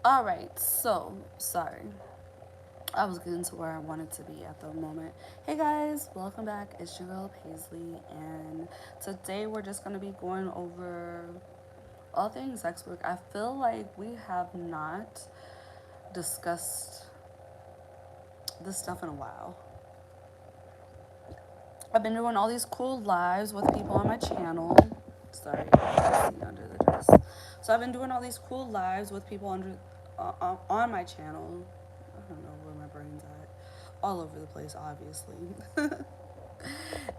All right, so sorry. I was getting to where I wanted to be at the moment. Hey guys, welcome back. It's your girl Paisley, and today we're just going to be going over all things sex work. I feel like we have not discussed this stuff in a while. I've been doing all these cool lives with people on my channel. Sorry, under the dress. So I've been doing all these cool lives with people on my channel. I don't know where my brain's at. All over the place, obviously.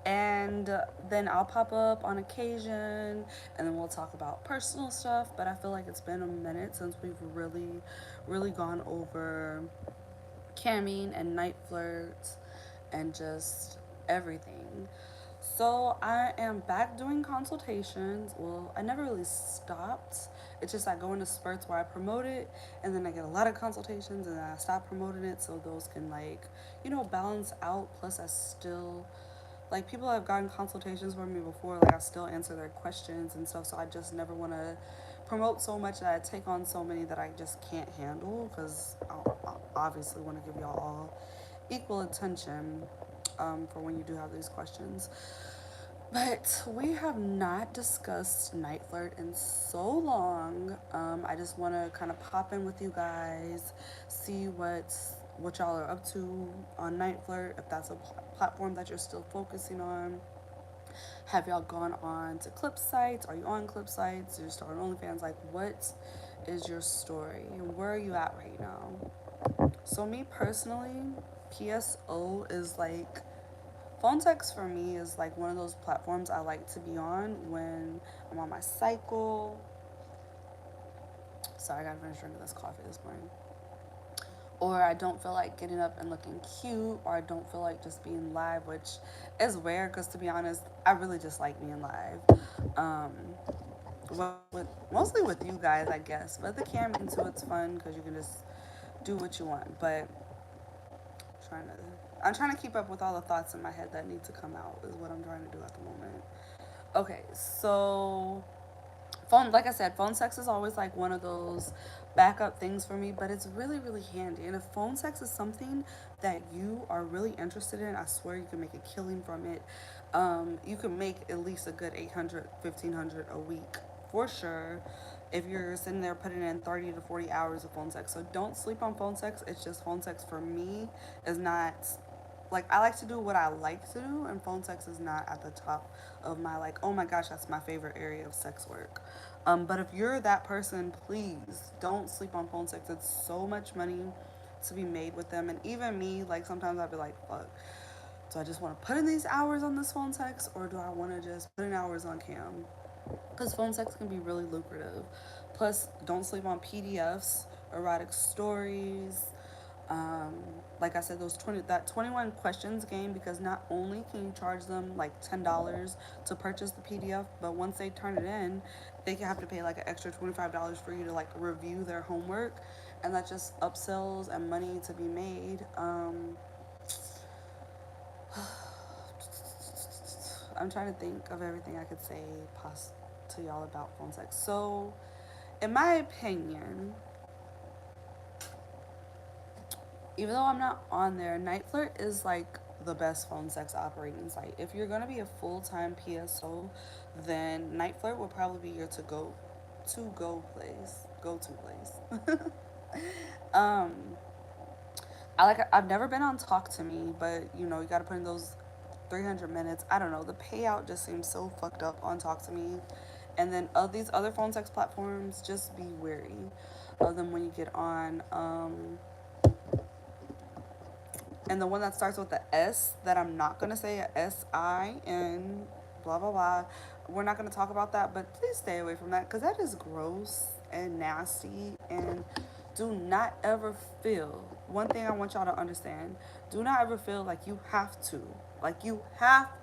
And then I'll pop up on occasion, and then we'll talk about personal stuff. But I feel like it's been a minute since we've really gone over camming and night flirts and just everything. So I am back doing consultations. Well, I never really stopped. It's just I go into spurts where I promote it, and then I get a lot of consultations, and then I stop promoting it so those can, like, balance out. Plus I still, like, people have gotten consultations from me before, like I still answer their questions and stuff. So I just never want to promote so much that I take on so many that I just can't handle, because I obviously want to give y'all all equal attention, for when you do have these questions. But we have not discussed Night Flirt in so long. I just want to kind of pop in with you guys, see what y'all are up to on Night Flirt, if that's a platform that you're still focusing on. Have y'all gone on to clip sites? Are you on clip sites? You're starting OnlyFans? Like, what is your story? And where are you at right now? So me personally, PSO is like, phone sex for me is like one of those platforms I like to be on when I'm on my cycle. Sorry, I gotta finish drinking this coffee this morning. Or I don't feel like getting up and looking cute, or I don't feel like just being live, which is rare because, to be honest, I really just like being live. Um, mostly with you guys, I guess. But the camming too, it's fun because you can just do what you want. But trying to, I'm trying to keep up with all the thoughts in my head that need to come out is what I'm trying to do at the moment. Okay, so phone, like I said, phone sex is always like one of those backup things for me, but it's really handy. And if phone sex is something that you are really interested in, I swear you can make a killing from it. You can make at least a good 800, 1500 a week for sure if you're sitting there putting in 30 to 40 hours of phone sex. So don't sleep on phone sex. It's just phone sex for me is not, like, I like to do what I like to do, and phone sex is not at the top of my, like, oh my gosh, that's my favorite area of sex work. But if you're that person, please don't sleep on phone sex. It's so much money to be made with them. And even me, like, sometimes I'd be like, fuck, do I just want to put in these hours on this phone sex, or do I want to just put in hours on cam? Because phone sex can be really lucrative. Plus, don't sleep on PDFs, erotic stories, um, like I said, those 21 questions game, because not only can you charge them like $10 to purchase the PDF, but once they turn it in, they have to pay like an extra $25 for you to like review their homework, and that just upsells and money to be made. I'm trying to think of everything I could say to y'all about phone sex. So, in my opinion, even though I'm not on there, Niteflirt is like the best phone sex operating site. If you're gonna be a full time PSO, then Niteflirt will probably be your go to place. um, I've never been on Talk to Me, but you gotta put in those 300 minutes. I don't know. The payout just seems so fucked up on Talk to Me. And then of these other phone sex platforms, just be wary of them when you get on. And the one that starts with the S that I'm not gonna say, a SIN, blah blah blah. We're not gonna talk about that, but please stay away from that because that is gross and nasty. And do not ever feel, one thing I want y'all to understand, do not ever feel like you have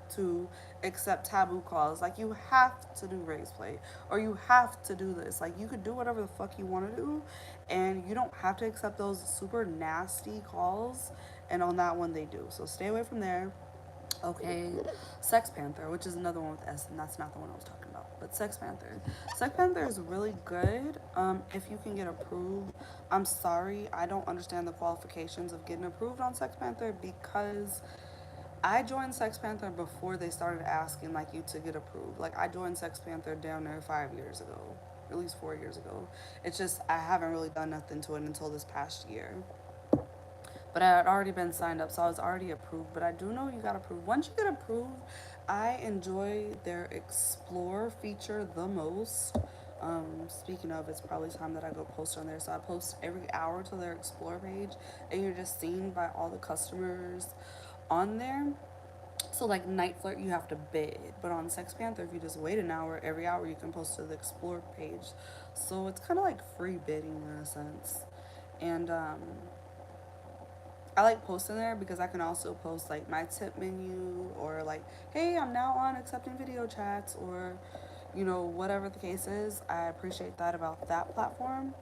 to accept taboo calls, like you have to do race play, or you have to do this. Like, you could do whatever the fuck you want to do, and you don't have to accept those super nasty calls. And on that one, they do. So stay away from there. Okay, Sex Panther, which is another one with S, and that's not the one I was talking about. But Sex Panther is really good. If you can get approved. I'm sorry, I don't understand the qualifications of getting approved on Sex Panther because I joined Sex Panther before they started asking like you to get approved. Like I joined Sex Panther down there 5 years ago, at least 4 years ago. It's just I haven't really done nothing to it until this past year. But I had already been signed up, so I was already approved. But I do know you got approved. Once you get approved, I enjoy their Explore feature the most. Speaking of, it's probably time that I go post on there. So I post every hour to their Explore page, and you're just seen by all the customers on there. So like Niteflirt, you have to bid, but on Sex Panther, if you just wait an hour, every hour you can post to the Explore page. So it's kind of like free bidding in a sense. And I like posting there because I can also post like my tip menu or like, hey, I'm now on accepting video chats or, whatever the case is. I appreciate that about that platform.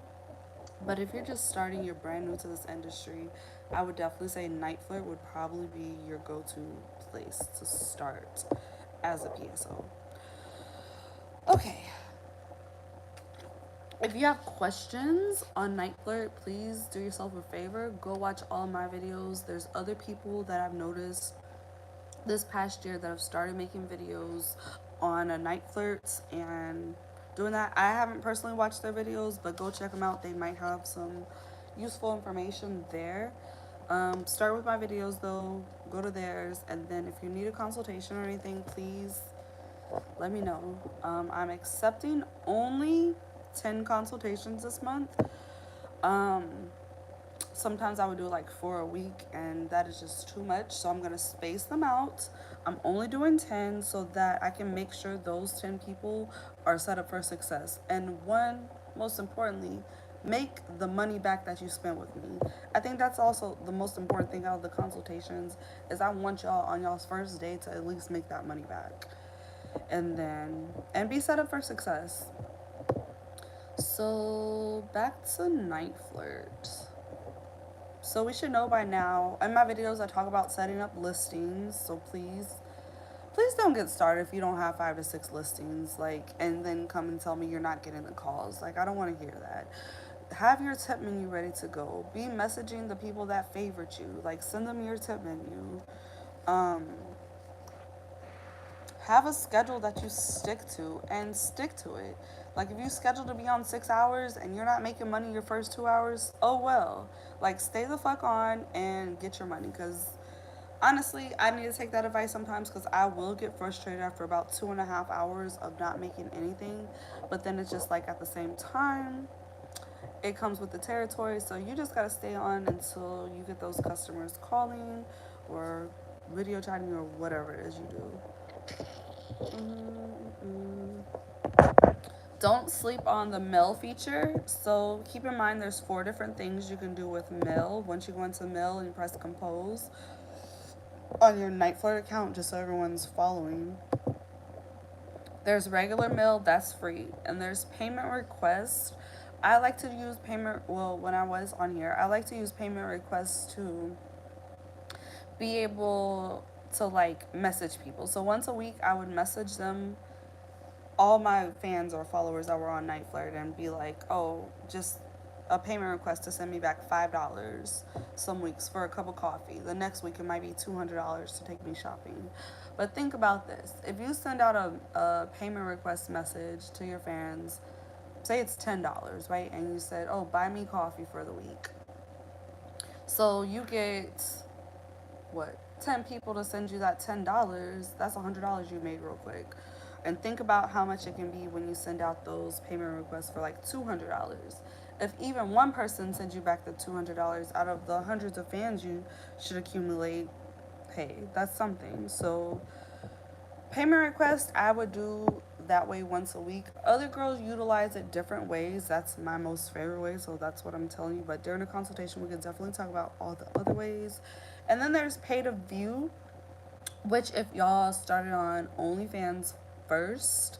But if you're just starting, you're brand new to this industry, I would definitely say Niteflirt would probably be your go-to place to start as a PSO. Okay, if you have questions on Niteflirt, please do yourself a favor. Go watch all my videos. There's other people that I've noticed this past year that have started making videos on a Niteflirt and doing that. I haven't personally watched their videos, but go check them out. They might have some useful information there. Start with my videos though, go to theirs, and then if you need a consultation or anything, please let me know. I'm accepting only 10 consultations this month. Um, Sometimes I would do like 4 a week, and that is just too much. So I'm gonna space them out. I'm only doing 10 so that I can make sure those 10 people are set up for success. And one, most importantly, make the money back that you spent with me. I think that's also the most important thing out of the consultations is I want y'all on y'all's first day to at least make that money back. And be set up for success. So back to Niteflirt. So we should know by now. In my videos, I talk about setting up listings. So please don't get started if you don't have 5 to 6 listings. Like, and then come and tell me you're not getting the calls. Like, I don't want to hear that. Have your tip menu ready to go. Be messaging the people that favored you. Like, send them your tip menu. Um, have a schedule that you stick to and stick to it. Like if you schedule to be on 6 hours and you're not making money your first 2 hours, oh well. Like stay the fuck on and get your money. Cause honestly, I need to take that advice sometimes because I will get frustrated after about 2.5 hours of not making anything. But then it's just like at the same time, it comes with the territory. So you just gotta stay on until you get those customers calling or video chatting or whatever it is you do. Mm-mm. Don't sleep on the mail feature. So keep in mind there's 4 different things you can do with mail. Once you go into mail and you press compose on your Niteflirt account, just so everyone's following. There's regular mail, that's free. And there's payment request. I like to use when I was on here, I like to use payment requests to be able to like message people. So once a week I would message them, all my fans or followers that were on Niteflirt, and be like, oh, just a payment request to send me back $5 some weeks for a cup of coffee. The next week it might be $200 to take me shopping. But think about this. If you send out a payment request message to your fans, say it's $10, right? And you said, oh, buy me coffee for the week. So you get, what, 10 people to send you that $10. That's $100 you made real quick. And think about how much it can be when you send out those payment requests for like $200. If even one person sends you back the $200 out of the hundreds of fans you should accumulate, hey, that's something. So payment request, I would do that way once a week. Other girls utilize it different ways. That's my most favorite way, so that's what I'm telling you. But during the consultation, we can definitely talk about all the other ways. And then there's pay to view, which if y'all started on OnlyFans first,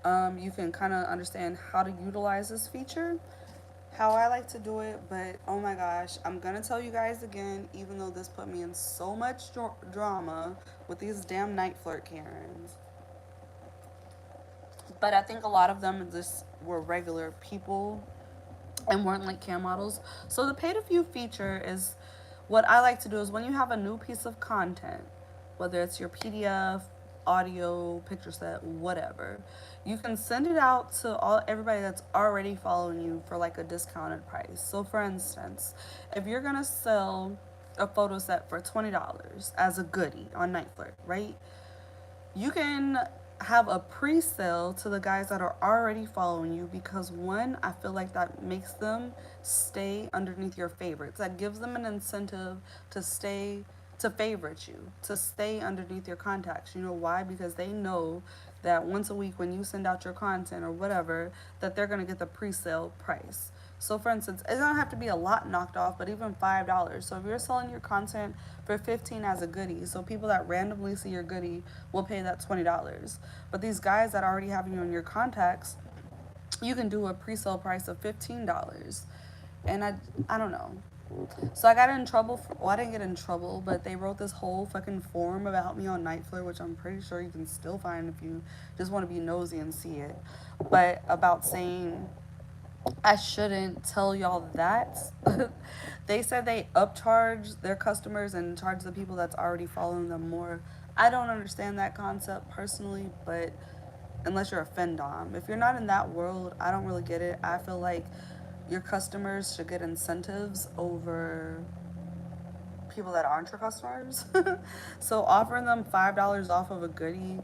you can kind of understand how to utilize this feature, how I like to do it. But oh my gosh, I'm gonna tell you guys again, even though this put me in so much drama with these damn Niteflirt Karens. But I think a lot of them just were regular people and weren't like cam models. So the pay to view feature is what I like to do is when you have a new piece of content, whether it's your PDF, audio, picture set, whatever, you can send it out to all everybody that's already following you for like a discounted price. So for instance, if you're gonna sell a photo set for $20 as a goodie on Niteflirt, right? You can have a pre-sale to the guys that are already following you because one, I feel like that makes them stay underneath your favorites. That gives them an incentive to stay to favorite you, to stay underneath your contacts. You know why? Because they know that once a week when you send out your content or whatever, that they're going to get the pre-sale price. So for instance, it doesn't have to be a lot knocked off, but even $5. So if you're selling your content for 15 as a goodie, so people that randomly see your goodie will pay that $20. But these guys that already have you in your contacts, you can do a pre-sale price of $15. And I don't know. So I got in trouble. Well, I didn't get in trouble, but they wrote this whole fucking form about me on Niteflirt, which I'm pretty sure you can still find if you just want to be nosy and see it. But about saying I shouldn't tell y'all that. They said they upcharge their customers and charge the people that's already following them more. I don't understand that concept personally, but unless you're a fendom, if you're not in that world, I don't really get it. I feel like your customers should get incentives over people that aren't your customers. So offering them $5 off of a goodie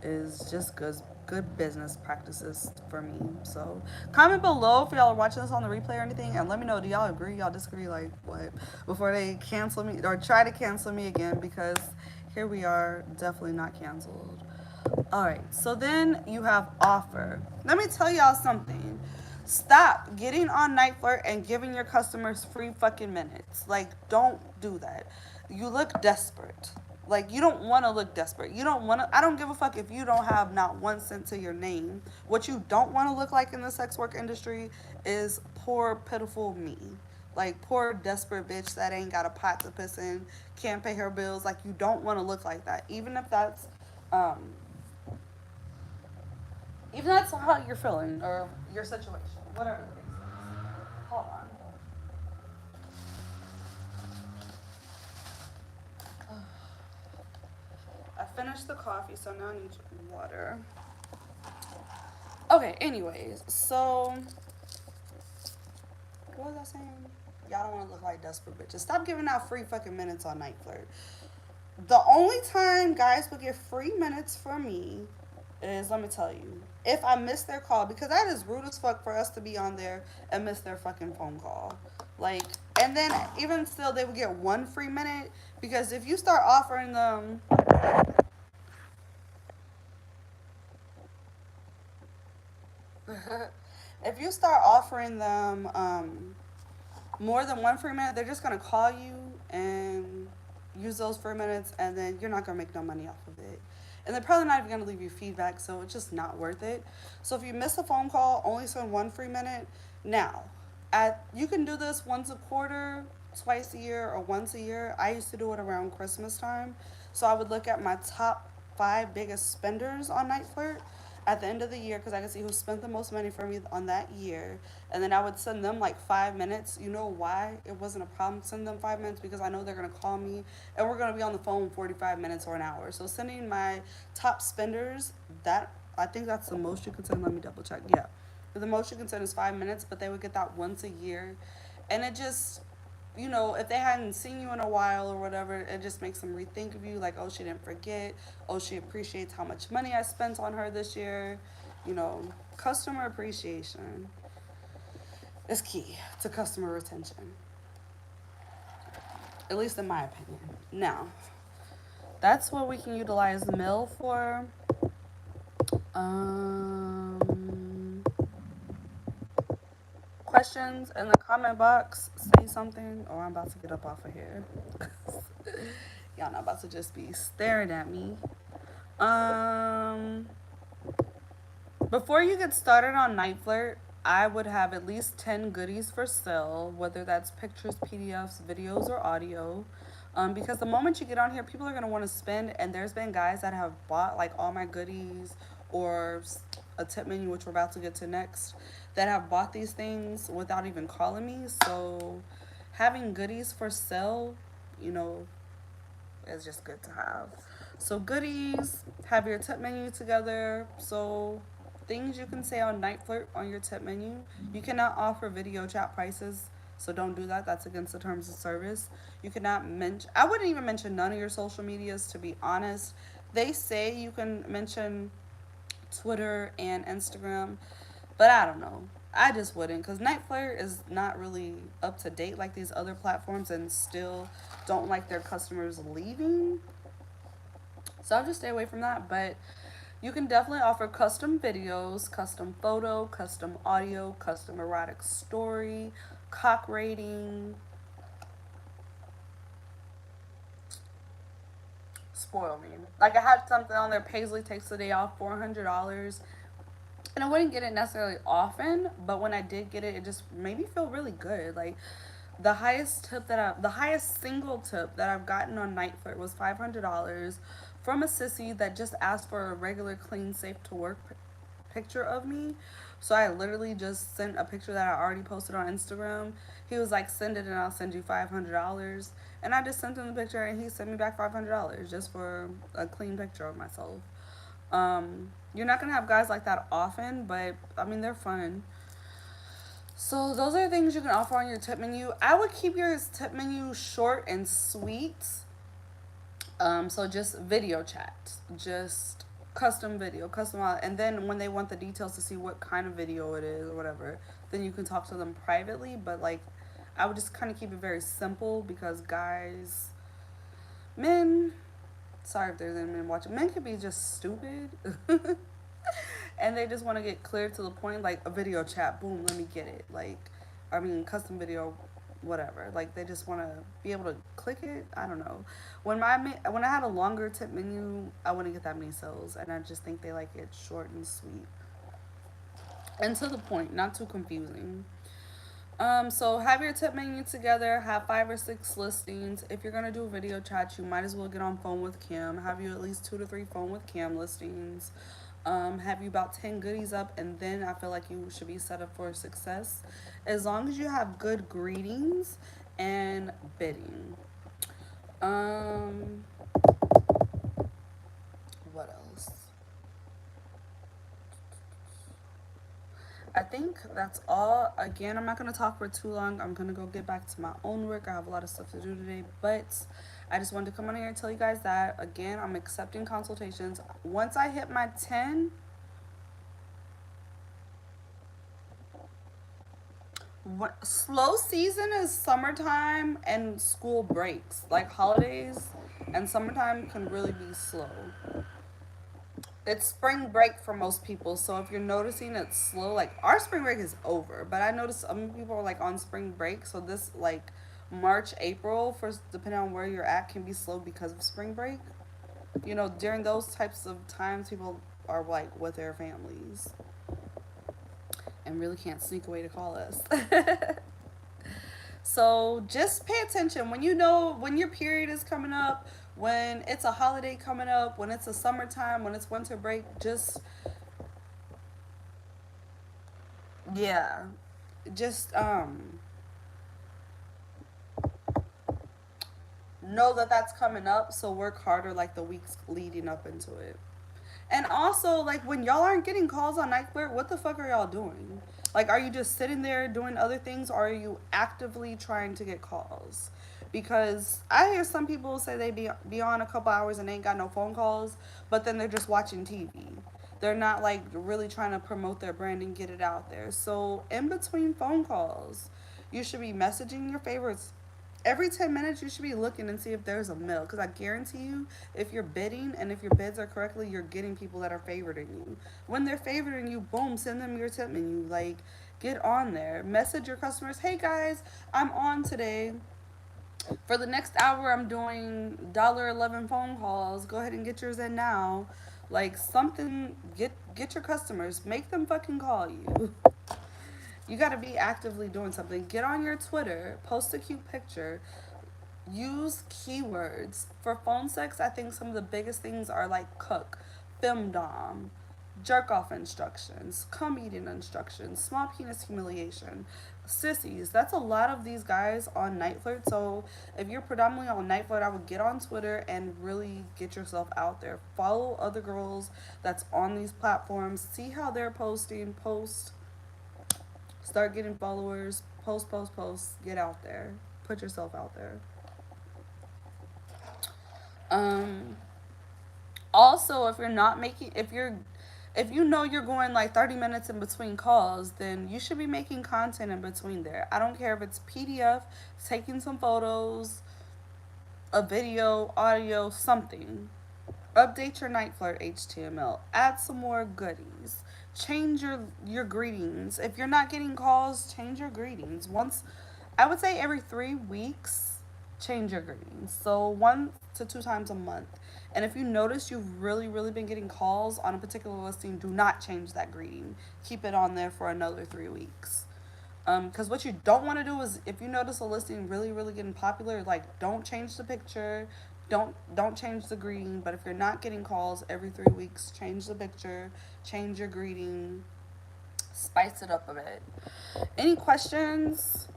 is just good business practices for me. So comment below if y'all are watching this on the replay or anything, and let me know, do y'all agree, y'all disagree, like what, before they cancel me or try to cancel me again, because here we are, definitely not canceled. All right, so then you have offer. Let me tell y'all something. Stop getting on Niteflirt and giving your customers free fucking minutes. Like, don't do that. You look desperate. Like, you don't want to look desperate. You don't want to. I don't give a fuck if you don't have not 1 cent to your name. What you don't want to look like in the sex work industry is poor, pitiful me. Like, poor, desperate bitch that ain't got a pot to piss in, can't pay her bills. Like, you don't want to look like that. Um, even that's how you're feeling or your situation, whatever the case is. Hold on. I finished the coffee, so now I need water. Okay, anyways, so what was I saying? Y'all don't want to look like desperate bitches. Stop giving out free fucking minutes on Niteflirt. The only time guys will get free minutes from me is, let me tell you, if I miss their call, because that is rude as fuck for us to be on there and miss their fucking phone call. Like, and then even still, they would get 1 free minute, because if you start offering them, if you start offering them more than 1 free minute, they're just gonna call you and use those 3 minutes, and then you're not gonna make no money off of it. And they're probably not even gonna leave you feedback, so it's just not worth it. So if you miss a phone call, only send 1 free minute. Now, you can do this once a quarter, twice a year, or once a year. I used to do it around Christmas time. So I would look at my top 5 biggest spenders on Niteflirt at the end of the year, because I could see who spent the most money for me on that year. And then I would send them like 5 minutes. You know why it wasn't a problem to send them 5 minutes? Because I know they're going to call me and we're going to be on the phone 45 minutes or an hour. So sending my top spenders, that I think that's the most you can send. Let me double check. Yeah. The most you can send is 5 minutes, but they would get that once a year. And it just, if they hadn't seen you in a while or whatever, it just makes them rethink of you. Like, oh, she didn't forget. Oh, she appreciates how much money I spent on her this year. Customer appreciation is key to customer retention, at least in my opinion. Now, that's what we can utilize the mail for. Questions in the comment box. Say something, or I'm about to get up off of here. Y'all not about to just be staring at me. Before you get started on Niteflirt, I would have at least 10 goodies for sale, whether that's pictures, PDFs, videos, or audio. Because the moment you get on here, people are going to want to spend, and there's been guys that have bought like all my goodies or a tip menu, which we're about to get to next, that have bought these things without even calling me. So having goodies for sale, you know, is just good to have. So goodies, have your tip menu together. So things you can say on Niteflirt on your tip menu. You cannot offer video chat prices, so don't do that. That's against the terms of service. You cannot mention. I wouldn't even mention none of your social medias, to be honest. They say you can mention Twitter and Instagram, but I don't know. I just wouldn't, because Niteflirt is not really up to date like these other platforms, and still don't like their customers leaving. So I'll just stay away from that. But you can definitely offer custom videos, custom photo, custom audio, custom erotic story, cock rating, spoil me. Like I had something on there, Paisley takes the day off, $400. And I wouldn't get it necessarily often, but when I did get it, it just made me feel really good. Like the highest single tip that I've gotten on Niteflirt was $500 from a sissy that just asked for a regular, clean, safe to work picture of me. So I literally just sent a picture that I already posted on Instagram. He was like, send it and I'll send you $500. And I just sent him the picture and he sent me back $500 just for a clean picture of myself. You're not gonna have guys like that often, but I mean, they're fun. So those are the things you can offer on your tip menu. I would keep your tip menu short and sweet. So just video chat, just custom video, custom, and then when they want the details to see what kind of video it is or whatever, then you can talk to them privately. But like, I would just kind of keep it very simple, because guys, men, sorry if there's any men watching, men can be just stupid. And they just want to get clear to the point, like a video chat, boom, let me get it. Like, I mean, custom video, whatever. Like, they just want to be able to click it. I don't know. When I had a longer tip menu, I wouldn't get that many sales, and I just think they like it short and sweet and to the point, not too confusing. So have your tip menu together, have 5 or 6 listings. If you're gonna do a video chat, you might as well get on phone with Cam. Have you at least 2 to 3 phone with Cam listings. Have you about 10 goodies up, and then I feel like you should be set up for success. As long as you have good greetings and bidding. What else? I think that's all. Again, I'm not going to talk for too long. I'm going to go get back to my own work. I have a lot of stuff to do today, but I just wanted to come on here and tell you guys that, again, I'm accepting consultations. Once I hit my 10, slow season is summertime and school breaks. Like holidays and summertime can really be slow. It's spring break for most people, so if you're noticing it's slow, like our spring break is over, but I noticed some people are like on spring break, so this like March, April, for depending on where you're at, can be slow because of spring break. You know, during those types of times, people are like with their families and really can't sneak away to call us. So just pay attention when you know when your period is coming up, when it's a holiday coming up, when it's a summertime, when it's winter break. Just, yeah, just know that that's coming up. So work harder like the weeks leading up into it. And also, like, when y'all aren't getting calls on Nightflirt, what the fuck are y'all doing? Like, are you just sitting there doing other things, or are you actively trying to get calls? Because I hear some people say they be on a couple hours and they ain't got no phone calls, but then they're just watching TV. They're not, like, really trying to promote their brand and get it out there. So, in between phone calls, you should be messaging your favorites. Every 10 minutes, you should be looking and see if there's a mill. Because I guarantee you, if you're bidding and if your bids are correctly, you're getting people that are favoriting you. When they're favoriting you, boom, send them your tip menu. Like, get on there. Message your customers, hey guys, I'm on today. For the next hour, I'm doing $11 phone calls. Go ahead and get yours in now. Like, something, get your customers. Make them fucking call you. You got to be actively doing something. Get on your Twitter, post a cute picture, use keywords. For phone sex, I think some of the biggest things are like cook, femdom, jerk off instructions, cum eating instructions, small penis humiliation, sissies. That's a lot of these guys on Niteflirt. So if you're predominantly on Niteflirt, I would get on Twitter and really get yourself out there. Follow other girls that's on these platforms. See how they're posting. Post. Start getting followers. Post, post, post. Get out there. Put yourself out there. Um, Also, if you're not making, if you know you're going like 30 minutes in between calls, then you should be making content in between there. I don't care if it's PDF, taking some photos, a video, audio, something. Update your Niteflirt HTML. Add some more goodies. Change your greetings. If you're not getting calls, change your greetings. Once, I would say every 3 weeks, change your greetings. So 1 to 2 times a month. And if you notice you've really been getting calls on a particular listing, do not change that greeting. Keep it on there for another 3 weeks. Because what you don't want to do is, if you notice a listing really getting popular, like, don't change the picture, don't change the greeting. But if you're not getting calls every 3 weeks, change the picture, change your greeting, spice it up a bit. Any questions?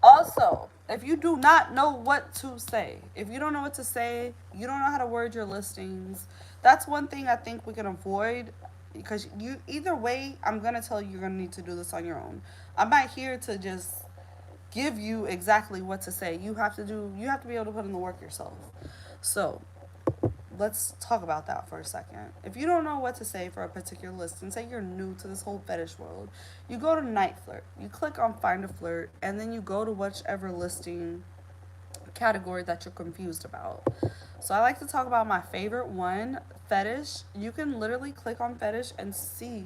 Also, if you do not know what to say, if you don't know what to say, you don't know how to word your listings, that's one thing I think we can avoid, because you, either way, I'm going to tell you you're going to need to do this on your own. I'm not here to just give you exactly what to say. You have to be able to put in the work yourself. So, let's talk about that for a second. If you don't know what to say for a particular list, and say you're new to this whole fetish world, you go to Niteflirt, you click on Find a Flirt, and then you go to whichever listing category that you're confused about. So I like to talk about my favorite one, fetish. You can literally click on fetish and see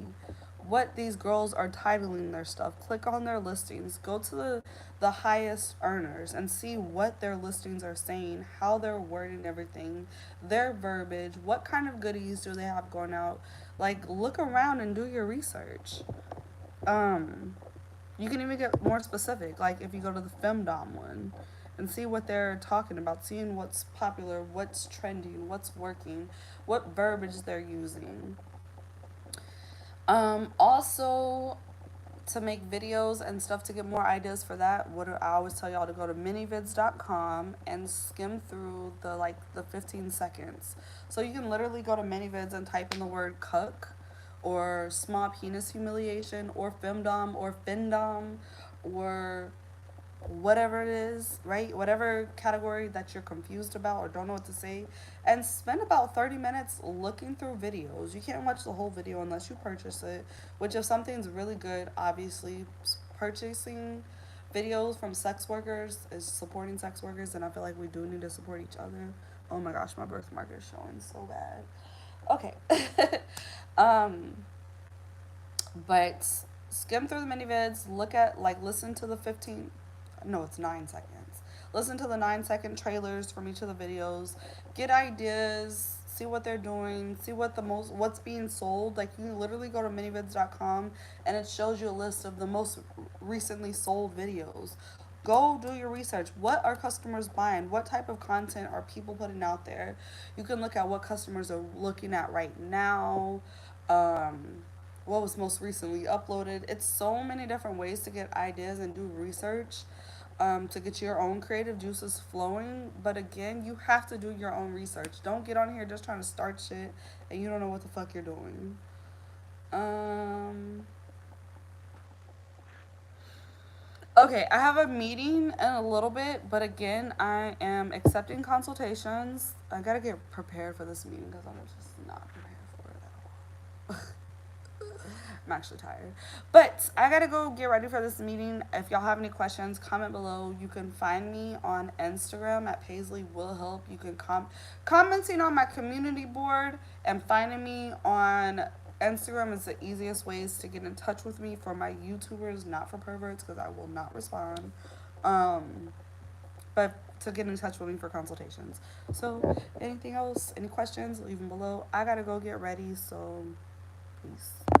what these girls are titling their stuff. Click on their listings. Go to the highest earners and see what their listings are saying, how they're wording everything, their verbiage, what kind of goodies do they have going out. Like, look around and do your research. You can even get more specific. Like, if you go to the femdom one and see what they're talking about, seeing what's popular, what's trending, what's working, what verbiage they're using. Also, to make videos and stuff, to get more ideas for that, what I always tell y'all to go to manyvids.com and skim through the 15 seconds. So you can literally go to Manyvids and type in the word cuck, or small penis humiliation, or femdom, or findom, or whatever it is, right? Whatever category that you're confused about or don't know what to say, and spend about 30 minutes looking through videos. You can't watch the whole video unless you purchase it, which, if something's really good, obviously purchasing videos from sex workers is supporting sex workers, and I feel like we do need to support each other. Oh my gosh, my birthmark is showing so bad. Okay. um but skim through the mini vids, look at, like, listen to the 15, no, it's 9 seconds. Listen to the 9 second trailers from each of the videos. Get ideas. See what they're doing. See what's being sold. Like, you literally go to manyvids.com and it shows you a list of the most recently sold videos. Go do your research. What are customers buying? What type of content are people putting out there? You can look at what customers are looking at right now. What was most recently uploaded. It's so many different ways to get ideas and do research, to get your own creative juices flowing. But again, you have to do your own research. Don't get on here just trying to start shit and you don't know what the fuck you're doing. Okay, I have a meeting in a little bit, but again, I am accepting consultations. I gotta get prepared for this meeting because I'm just not prepared for it at all. I'm actually tired. But I gotta go get ready for this meeting. If y'all have any questions, comment below. You can find me on Instagram at Paisley Will Help. You can commenting on my community board, and finding me on Instagram is the easiest ways to get in touch with me for my YouTubers, not for perverts, because I will not respond. But to get in touch with me for consultations. So, anything else, any questions, leave them below. I gotta go get ready, so peace.